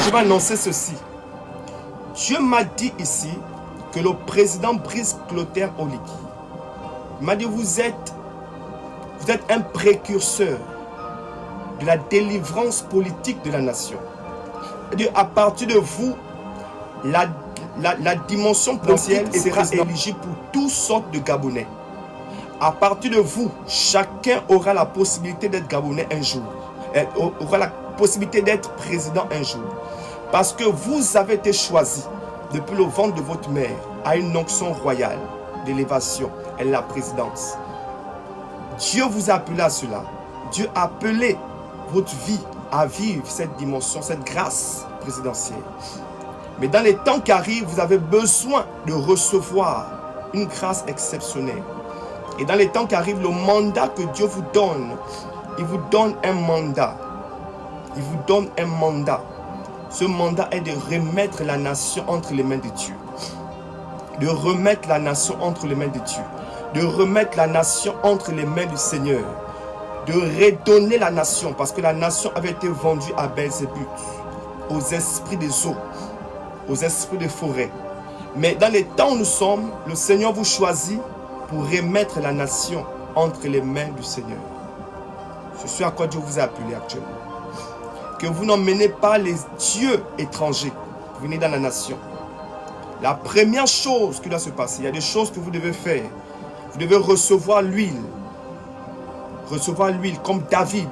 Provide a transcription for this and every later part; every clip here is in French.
je vais annoncer ceci. Dieu m'a dit ici que le président Brice Clotaire Oligui m'a dit, vous êtes un précurseur de la délivrance politique de la nation. À partir de vous, la dimension potentielle sera éligible pour toutes sortes de Gabonais. À partir de vous, chacun aura la possibilité d'être Gabonais un jour. Aura la possibilité d'être président un jour. Parce que vous avez été choisi depuis le ventre de votre mère à une onction royale d'élévation et la présidence. Dieu vous a appelé à cela. Dieu a appelé votre vie à vivre cette dimension, cette grâce présidentielle. Mais dans les temps qui arrivent, vous avez besoin de recevoir une grâce exceptionnelle. Et dans les temps qui arrivent, le mandat que Dieu vous donne, il vous donne un mandat. Il vous donne un mandat. Ce mandat est de remettre la nation entre les mains de Dieu. De remettre la nation entre les mains de Dieu. De remettre la nation entre les mains du Seigneur. De redonner la nation, parce que la nation avait été vendue à Belzébuth, aux esprits des eaux, aux esprits des forêts. Mais dans les temps où nous sommes, le Seigneur vous choisit pour remettre la nation entre les mains du Seigneur. C'est ce à quoi Dieu vous a appelé actuellement. Que vous n'emmenez pas les dieux étrangers qui venez dans la nation. La première chose qui doit se passer, il y a des choses que vous devez faire. Vous devez recevoir l'huile. Recevoir l'huile comme David.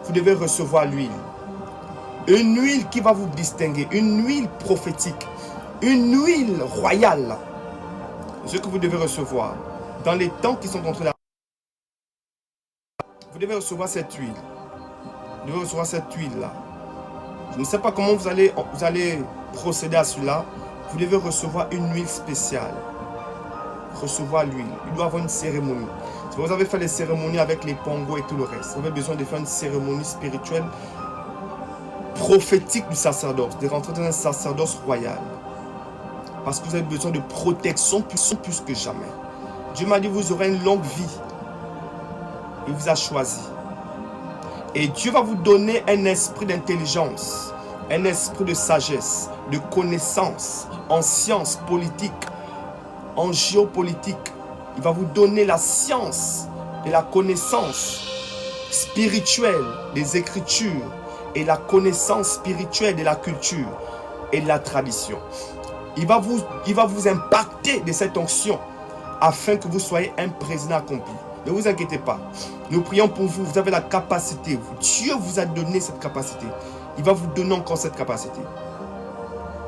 Vous devez recevoir l'huile. Une huile qui va vous distinguer. Une huile prophétique. Une huile royale. Ce que vous devez recevoir. Dans les temps qui sont entre la... Vous devez recevoir cette huile. Vous devez recevoir cette huile-là. Je ne sais pas comment vous allez procéder à cela. Vous devez recevoir une huile spéciale. Recevoir l'huile. Il doit y avoir une cérémonie. Si vous avez fait les cérémonies avec les pongos et tout le reste, vous avez besoin de faire une cérémonie spirituelle prophétique du sacerdoce, de rentrer dans un sacerdoce royal. Parce que vous avez besoin de protection plus que jamais. Dieu m'a dit, vous aurez une longue vie. Il vous a choisi. Et Dieu va vous donner un esprit d'intelligence, un esprit de sagesse, de connaissance en sciences politiques, en géopolitique. Il va vous donner la science et la connaissance spirituelle des Écritures et la connaissance spirituelle de la culture et de la tradition. Il va vous impacter de cette onction afin que vous soyez un président accompli. Ne vous inquiétez pas. Nous prions pour vous. Vous avez la capacité. Dieu vous a donné cette capacité. Il va vous donner encore cette capacité.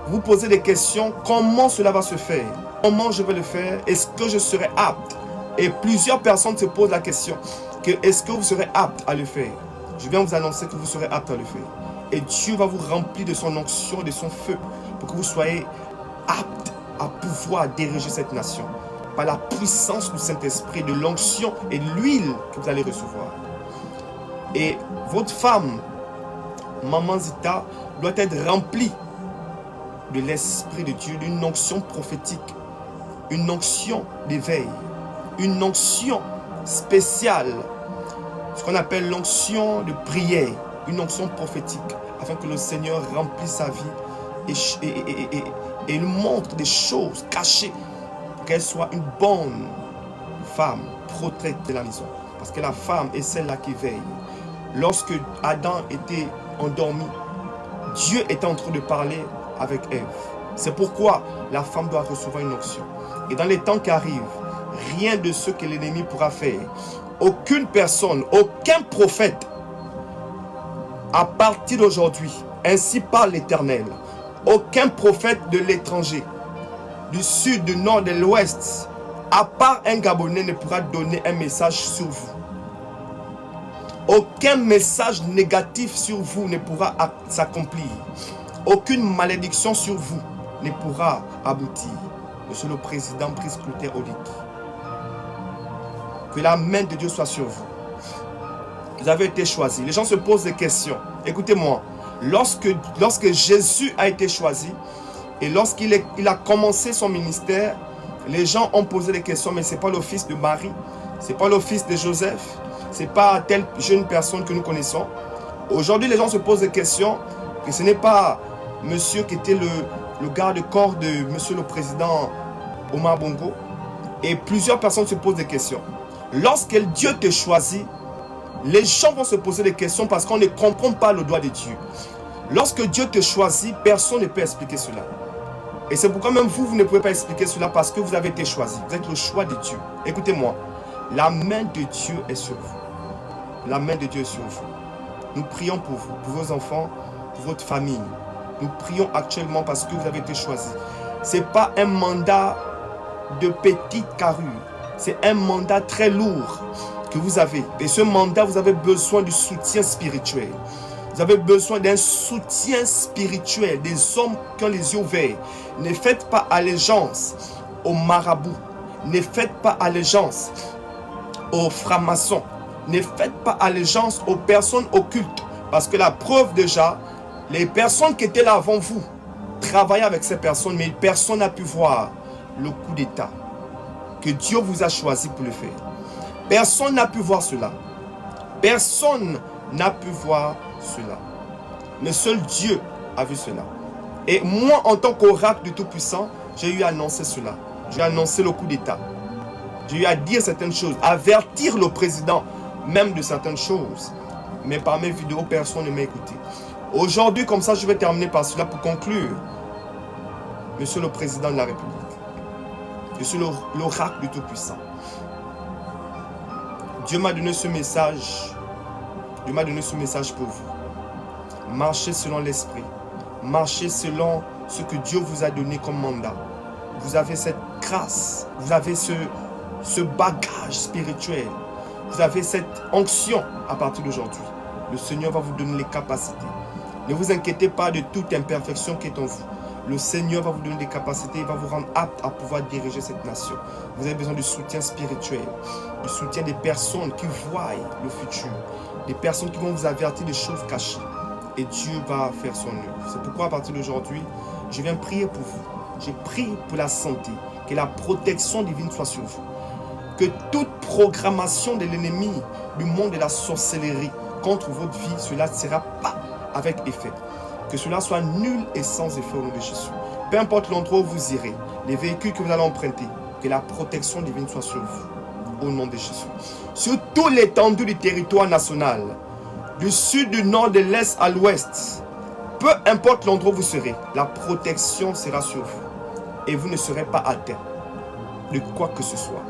Vous posez des questions. Comment cela va se faire? Comment je vais le faire? Est-ce que je serai apte? Et plusieurs personnes se posent la question. Est-ce que vous serez apte à le faire? Je viens vous annoncer que vous serez apte à le faire. Et Dieu va vous remplir de son onction, de son feu, pour que vous soyez apte à pouvoir diriger cette nation. Par la puissance du Saint-Esprit, de l'onction et de l'huile que vous allez recevoir. Et votre femme, Maman Zita, doit être remplie de l'Esprit de Dieu, d'une onction prophétique, une onction d'éveil, une onction spéciale, ce qu'on appelle l'onction de prière, une onction prophétique, afin que le Seigneur remplisse sa vie et lui montre des choses cachées, qu'elle soit une bonne femme protège de la maison. Parce que la femme est celle-là qui veille. Lorsque Adam était endormi, Dieu était en train de parler avec Ève. C'est pourquoi la femme doit recevoir une onction. Et dans les temps qui arrivent, rien de ce que l'ennemi pourra faire, aucune personne, aucun prophète, à partir d'aujourd'hui, ainsi parle l'Éternel, aucun prophète de l'étranger, du sud, du nord, de l'ouest, à part un Gabonais, ne pourra donner un message sur vous. Aucun message négatif sur vous ne pourra s'accomplir. Aucune malédiction sur vous ne pourra aboutir. Monsieur le président Brice Clotaire Oligui, que la main de Dieu soit sur vous. Vous avez été choisi. Les gens se posent des questions. Écoutez-moi, lorsque Jésus a été choisi et lorsqu'il a commencé son ministère, les gens ont posé des questions, mais ce n'est pas le fils de Marie, ce n'est pas le fils de Joseph, ce n'est pas telle jeune personne que nous connaissons. Aujourd'hui, les gens se posent des questions, que ce n'est pas monsieur qui était le garde-corps de monsieur le président Omar Bongo. Et plusieurs personnes se posent des questions. Lorsque Dieu te choisit, les gens vont se poser des questions parce qu'on ne comprend pas le droit de Dieu. Lorsque Dieu te choisit, personne ne peut expliquer cela. Et c'est pourquoi même vous ne pouvez pas expliquer cela parce que vous avez été choisi. Vous êtes le choix de Dieu. Écoutez-moi, la main de Dieu est sur vous. La main de Dieu est sur vous. Nous prions pour vous, pour vos enfants, pour votre famille. Nous prions actuellement parce que vous avez été choisi. Ce n'est pas un mandat de petite carrure. C'est un mandat très lourd que vous avez. Et ce mandat, vous avez besoin du soutien spirituel. Vous avez besoin d'un soutien spirituel, des hommes qui ont les yeux ouverts. Ne faites pas allégeance aux marabouts. Ne faites pas allégeance aux francs-maçons. Ne faites pas allégeance aux personnes occultes. Parce que la preuve déjà, les personnes qui étaient là avant vous travaillaient avec ces personnes, mais personne n'a pu voir le coup d'état que Dieu vous a choisi pour le faire. Personne n'a pu voir cela. Personne n'a pu voir cela. Mais seul Dieu a vu cela. Et moi, en tant qu'oracle du Tout-Puissant, j'ai eu à annoncer cela. J'ai annoncé le coup d'état. J'ai eu à dire certaines choses, avertir le président même de certaines choses. Mais par mes vidéos, personne ne m'a écouté. Aujourd'hui, comme ça, je vais terminer par cela pour conclure. Monsieur le Président de la République, je suis l'oracle du Tout-Puissant. Dieu m'a donné ce message. Dieu m'a donné ce message pour vous. Marchez selon l'esprit. Marchez selon ce que Dieu vous a donné comme mandat. Vous avez cette grâce. Vous avez ce bagage spirituel. Vous avez cette onction à partir d'aujourd'hui. Le Seigneur va vous donner les capacités. Ne vous inquiétez pas de toute imperfection qui est en vous. Le Seigneur va vous donner des capacités, il va vous rendre apte à pouvoir diriger cette nation. Vous avez besoin de soutien spirituel, du soutien des personnes qui voient le futur, des personnes qui vont vous avertir des choses cachées. Et Dieu va faire son œuvre. C'est pourquoi à partir d'aujourd'hui, je viens prier pour vous. Je prie pour la santé, que la protection divine soit sur vous. Que toute programmation de l'ennemi du monde de la sorcellerie contre votre vie, cela ne sera pas avec effet. Que cela soit nul et sans effet au nom de Jésus. Peu importe l'endroit où vous irez, les véhicules que vous allez emprunter, que la protection divine soit sur vous, au nom de Jésus. Sur toute l'étendue du territoire national, du sud, du nord, de l'est à l'ouest, peu importe l'endroit où vous serez, la protection sera sur vous. Et vous ne serez pas atteints de quoi que ce soit.